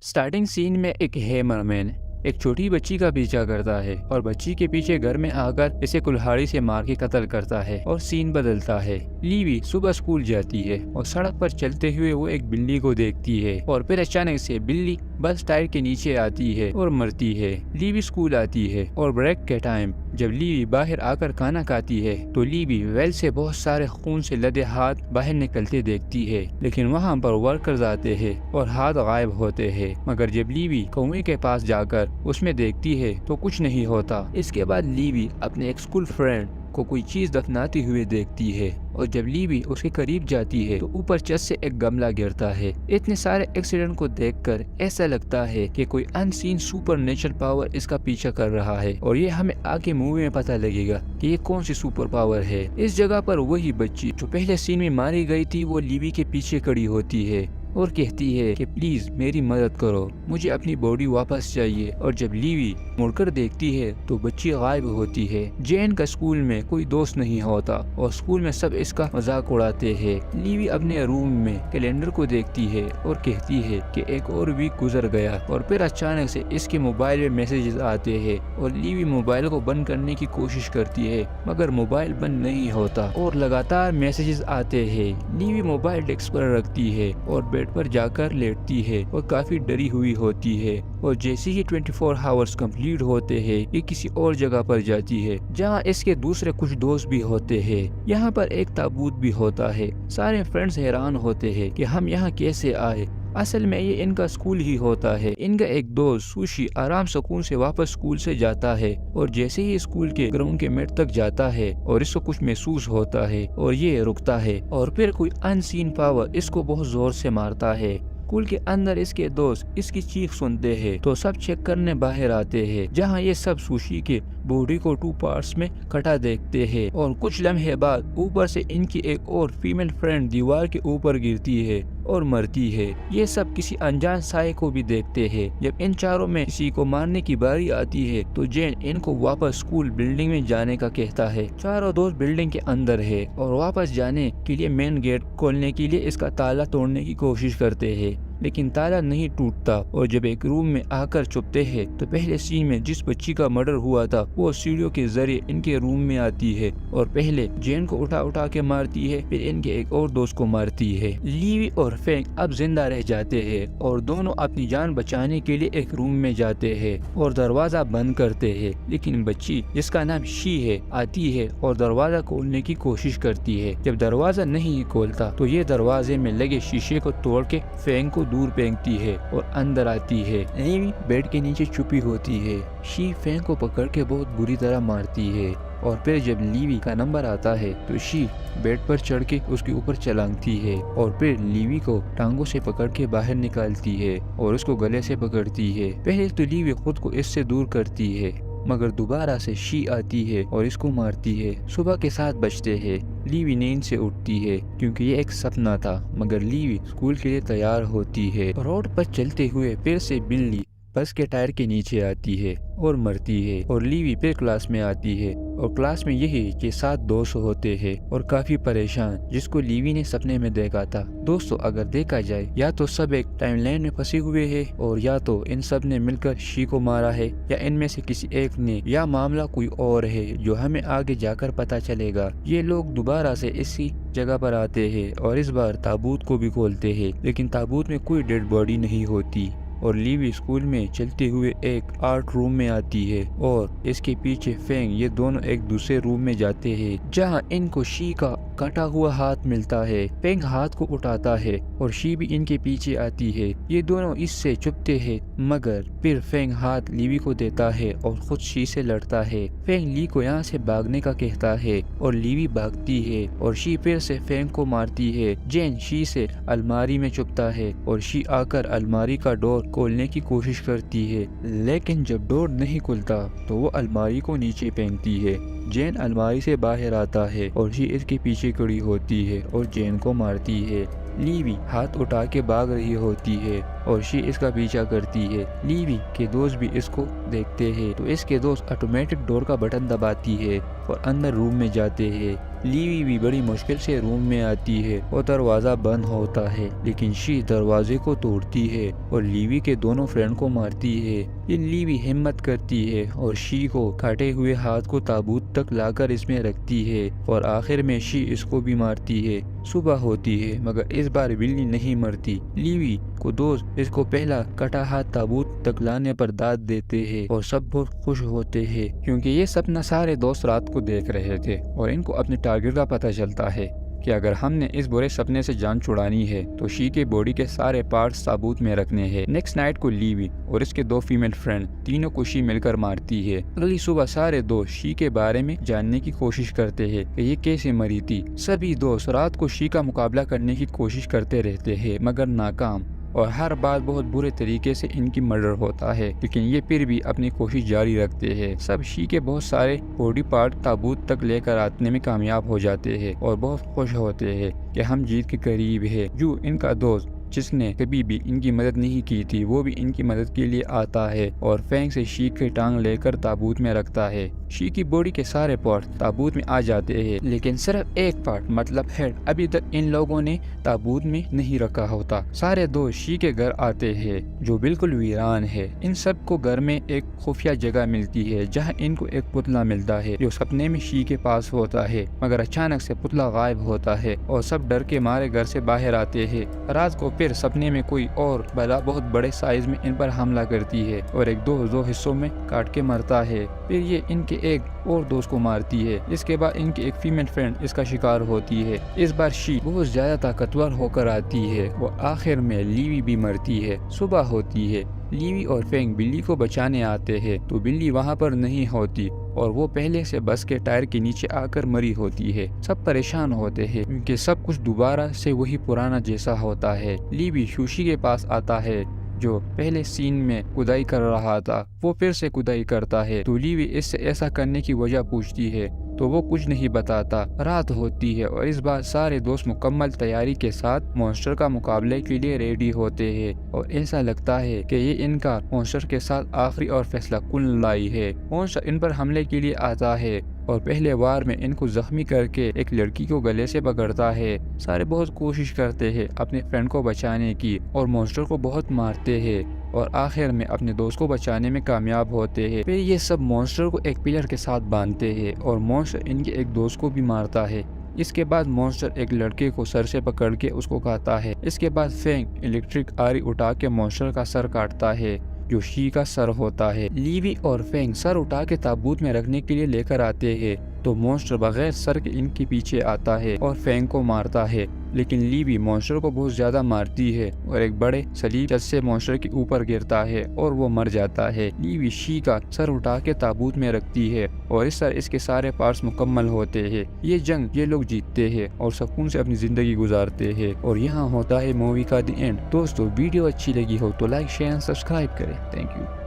Starting scene में एक hammer man एक छोटी बच्ची का पीछा करता है और बच्ची के पीछे घर में आकर इसे कुल्हाड़ी से मार के कत्ल करता है और सीन बदलता है। लीवी सुबह स्कूल जाती है और सड़क पर चलते हुए वो एक बिल्ली को देखती है और फिर अचानक से बिल्ली बस टायर के नीचे आती है और मरती है। लीवी स्कूल आती है और ब्रेक के टाइम जब लीवी बाहर आकर खाना खाती है तो लीवी वेल से बहुत सारे खून से लदे हाथ बाहर निकलते देखती है, लेकिन वहाँ पर वर्कर्स आते हैं और हाथ गायब होते हैं। मगर जब लीवी कुएं के पास जाकर उसमें देखती है तो कुछ नहीं होता। इसके बाद लीवी अपने एक स्कूल फ्रेंड को कोई चीज दफनाती हुए देखती है और जब लीवी उसके करीब जाती है तो ऊपर छत से एक गमला गिरता है। इतने सारे एक्सीडेंट को देखकर ऐसा लगता है कि कोई अनसीन सुपर नेचुरल पावर इसका पीछा कर रहा है और ये हमें आगे मूवी में पता लगेगा कि ये कौन सी सुपर पावर है। इस जगह पर वही बच्ची जो पहले सीन में मारी गई थी वो लीवी के पीछे खड़ी होती है और कहती है कि प्लीज मेरी मदद करो, मुझे अपनी बॉडी वापस चाहिए। और जब लीवी मुड़कर देखती है तो बच्ची गायब होती है। जेन का स्कूल में कोई दोस्त नहीं होता और स्कूल में सब इसका मजाक उड़ाते हैं। लीवी अपने रूम में कैलेंडर को देखती है और कहती है कि एक और वीक गुजर गया और फिर अचानक से इसके मोबाइल में मैसेजेस आते हैं और लीवी मोबाइल को बंद करने की कोशिश करती है मगर मोबाइल बंद नहीं होता और लगातार मैसेजेस आते हैं। लीवी मोबाइल डेस्क पर रखती है और बेड पर जाकर लेटती है और काफी डरी हुई होती है और जैसे ही 24 आवर्स कंप्लीट होते हैं ये किसी और जगह पर जाती है जहां इसके दूसरे कुछ दोस्त भी होते हैं। यहाँ पर एक ताबूत भी होता है। सारे फ्रेंड्स हैरान होते हैं कि हम यहाँ कैसे आए। असल में ये इनका स्कूल ही होता है। इनका एक दोस्त सुशी आराम सुकून से वापस स्कूल से जाता है और जैसे ही स्कूल के ग्राउंड के मेट तक जाता है और इसको कुछ महसूस होता है और ये रुकता है और फिर कोई अनसीन पावर इसको बहुत जोर से मारता है। स्कूल के अंदर इसके दोस्त इसकी चीख सुनते हैं तो सब चेक करने बाहर आते हैं जहां ये सब सुशी के बॉडी को 2 पार्ट्स में कटा देखते हैं और कुछ लम्हे बाद ऊपर से इनकी एक और फीमेल फ्रेंड दीवार के ऊपर गिरती है और मरती है। ये सब किसी अनजान साये को भी देखते हैं। जब इन चारों में किसी को मारने की बारी आती है तो जेन इनको वापस स्कूल बिल्डिंग में जाने का कहता है। चारों दोस्त बिल्डिंग के अंदर है और वापस जाने के लिए मेन गेट खोलने के लिए इसका ताला तोड़ने की कोशिश करते हैं, लेकिन ताला नहीं टूटता और जब एक रूम में आकर छुपते हैं तो पहले सीन में जिस बच्ची का मर्डर हुआ था वो सीढ़ियों के जरिए इनके रूम में आती है और पहले जेन को उठा उठा के मारती है, फिर इनके एक और दोस्त को मारती है। लीवी और फेंग अब जिंदा रह जाते हैं और दोनों अपनी जान बचाने के लिए एक रूम में जाते हैं और दरवाजा बंद करते हैं, लेकिन बच्ची जिसका नाम शी है आती है और दरवाजा खोलने की कोशिश करती है। जब दरवाजा नहीं खोलता तो ये दरवाजे में लगे शीशे को तोड़ के फेंग को दूर फेंकती है और अंदर आती है। लीवी बेड के नीचे छुपी होती है। शी फेंग को पकड़ के बहुत बुरी तरह मारती है और फिर जब लीवी का नंबर आता है तो शी बेड पर चढ़ के उसके ऊपर चलांगती है और फिर लीवी को टांगों से पकड़ के बाहर निकालती है और उसको गले से पकड़ती है। पहले तो लीवी खुद को इससे दूर करती है मगर दोबारा से शी आती है और इसको मारती है। सुबह के 7 बजते हैं। लीवी नींद से उठती है क्योंकि ये एक सपना था, मगर लीवी स्कूल के लिए तैयार होती है। रोड पर चलते हुए फिर से बिल्ली बस के टायर के नीचे आती है और मरती है और लीवी फिर क्लास में आती है और क्लास में यही के 7 दोस्त होते हैं और काफी परेशान, जिसको लीवी ने सपने में देखा था। दोस्तों अगर देखा जाए या तो सब एक टाइमलाइन में फंसे हुए हैं और या तो इन सब ने मिलकर शी को मारा है या इनमें से किसी एक ने, या मामला कोई और है जो हमें आगे जाकर पता चलेगा। ये लोग दोबारा से इसी जगह पर आते हैं और इस बार ताबूत को भी खोलते हैं, लेकिन ताबूत में कोई डेड बॉडी नहीं होती और लीवी स्कूल में चलते हुए एक आर्ट रूम में आती है और इसके पीछे फेंग। ये दोनों एक दूसरे रूम में जाते हैं जहां इनको शी का कटा हुआ हाथ मिलता है। फेंग हाथ को उठाता है और शी भी इनके पीछे आती है। ये दोनों इससे छुपते हैं मगर फिर फेंग हाथ लीवी को देता है और खुद शी से लड़ता है। फेंग ली को यहाँ से भागने का कहता है और लीवी भागती है और शी फिर से फेंग को मारती है। जेन शी से अलमारी में छुपता है और शी आकर अलमारी का डोर खोलने की कोशिश करती है, लेकिन जब डोर नहीं खुलता तो वो अलमारी को नीचे फेंकती है। जेन अलमारी से बाहर आता है और शी इसके पीछे खड़ी होती है और जेन को मारती है। लीवी हाथ उठा के भाग रही होती है اور شی اس کا پیچھا کرتی ہے۔ لیوی کے دوست بھی اس کو دیکھتے ہیں تو اس کے دوست آٹومیٹک ڈور کا بٹن دباتی ہے اور اندر روم میں جاتے ہیں۔ لیوی بھی بڑی مشکل سے روم میں آتی ہے اور دروازہ بند ہوتا ہے، لیکن شی دروازے کو توڑتی ہے اور لیوی کے دونوں فرینڈ کو مارتی ہے۔ یہ لیوی ہمت کرتی ہے اور شی کو کاٹے ہوئے ہاتھ کو تابوت تک لا کر اس میں رکھتی ہے اور آخر میں شی اس کو بھی مارتی ہے۔ صبح ہوتی ہے مگر اس بار بلی نہیں مرتی۔ لیوی کو دوست اس کو پہلا کٹا ہاتھ تابوت تک لانے پر داد دیتے ہیں اور سب بہت خوش ہوتے ہیں کیونکہ یہ سپنا سارے دوست رات کو دیکھ رہے تھے اور ان کو اپنے ٹارگٹ کا پتہ چلتا ہے کہ اگر ہم نے اس برے سپنے سے جان چھڑانی ہے تو شی کے باڈی کے سارے پارٹس تابوت میں رکھنے ہیں۔ نیکسٹ نائٹ کو لیوی اور اس کے 2 فیمیل فرینڈ تینوں کو شی مل کر مارتی ہے۔ اگلی صبح سارے دوست شی کے بارے میں جاننے کی کوشش کرتے ہیں کہ یہ کیسے مری تھی۔ سبھی دوست رات کو شی کا مقابلہ کرنے کی کوشش کرتے رہتے ہیں مگر ناکام، اور ہر بار بہت برے طریقے سے ان کی مرڈر ہوتا ہے، لیکن یہ پھر بھی اپنی کوشش جاری رکھتے ہیں۔ سب شی کے بہت سارے باڈی پارٹ تابوت تک لے کر آنے میں کامیاب ہو جاتے ہیں اور بہت خوش ہوتے ہیں کہ ہم جیت کے قریب ہیں۔ جو ان کا دوست جس نے کبھی بھی ان کی مدد نہیں کی تھی وہ بھی ان کی مدد کے لیے آتا ہے اور فینگ سے شی کی ٹانگ لے کر تابوت میں رکھتا ہے۔ شی کی باڈی کے سارے پارٹ تابوت میں آ جاتے ہیں لیکن صرف ایک پارٹ مطلب ہیڈ ابھی تک ان لوگوں نے تابوت میں نہیں رکھا ہوتا۔ سارے دوست شی کے گھر آتے ہیں جو بالکل ویران ہے۔ ان سب کو گھر میں ایک خفیہ جگہ ملتی ہے جہاں ان کو ایک پتلا ملتا ہے جو سپنے میں شی کے پاس ہوتا ہے، مگر اچانک سے پتلا غائب ہوتا ہے اور سب ڈر کے مارے گھر سے باہر آتے ہیں۔ رات کو پھر سپنے میں کوئی اور بلا بہت بڑے سائز میں ان پر حملہ کرتی ہے اور ایک دوست 2 حصوں میں کاٹ کے مرتا ہے۔ پھر یہ ان کے ایک اور دوست کو مارتی ہے۔ اس کے بعد ان کی ایک فیمیل فرینڈ اس کا شکار ہوتی ہے۔ اس بار شی بہت زیادہ طاقتور ہو کر آتی ہے اور آخر میں لیوی بھی مرتی ہے۔ صبح ہوتی ہے، لیوی اور فینگ بلی کو بچانے آتے ہیں تو بلی وہاں پر نہیں ہوتی اور وہ پہلے سے بس کے ٹائر کے نیچے آ کر مری ہوتی ہے۔ سب پریشان ہوتے ہیں کیونکہ سب کچھ دوبارہ سے وہی پرانا جیسا ہوتا ہے۔ لیوی شوشی کے پاس آتا ہے جو پہلے سین میں کھدائی کر رہا تھا، وہ پھر سے کھدائی کرتا ہے تو لیوی اس سے ایسا کرنے کی وجہ پوچھتی ہے تو وہ کچھ نہیں بتاتا۔ رات ہوتی ہے اور اس بار سارے دوست مکمل تیاری کے ساتھ مونسٹر کا مقابلے کے لیے ریڈی ہوتے ہیں اور ایسا لگتا ہے کہ یہ ان کا مونسٹر کے ساتھ آخری اور فیصلہ کن لڑائی ہے۔ مونسٹر ان پر حملے کے لیے آتا ہے اور پہلے وار میں ان کو زخمی کر کے ایک لڑکی کو گلے سے پکڑتا ہے۔ سارے بہت کوشش کرتے ہیں اپنے فرینڈ کو بچانے کی اور مونسٹر کو بہت مارتے ہیں اور آخر میں اپنے دوست کو بچانے میں کامیاب ہوتے ہیں۔ پھر یہ سب مونسٹر کو ایک پلر کے ساتھ باندھتے ہیں اور مونسٹر ان کے ایک دوست کو بھی مارتا ہے۔ اس کے بعد مونسٹر ایک لڑکے کو سر سے پکڑ کے اس کو کھاتا ہے۔ اس کے بعد فینگ الیکٹرک آری اٹھا کے مونسٹر کا سر کاٹتا ہے جو شی کا سر ہوتا ہے۔ لیوی اور فینگ سر اٹھا کے تابوت میں رکھنے کے لیے لے کر آتے ہیں تو مونسٹر بغیر سر کے ان کے پیچھے آتا ہے اور فینگ کو مارتا ہے، لیکن لیوی مونسٹر کو بہت زیادہ مارتی ہے اور ایک بڑے سلیب چھت سے مونسٹر کے اوپر گرتا ہے اور وہ مر جاتا ہے۔ لیوی شی کا سر اٹھا کے تابوت میں رکھتی ہے اور اس طرح اس کے سارے پارٹس مکمل ہوتے ہیں۔ یہ جنگ یہ لوگ جیتتے ہیں اور سکون سے اپنی زندگی گزارتے ہیں اور یہاں ہوتا ہے مووی کا دی اینڈ۔ دوستو ویڈیو اچھی لگی ہو تو لائک شیئر سبسکرائب کریں۔ Thank you.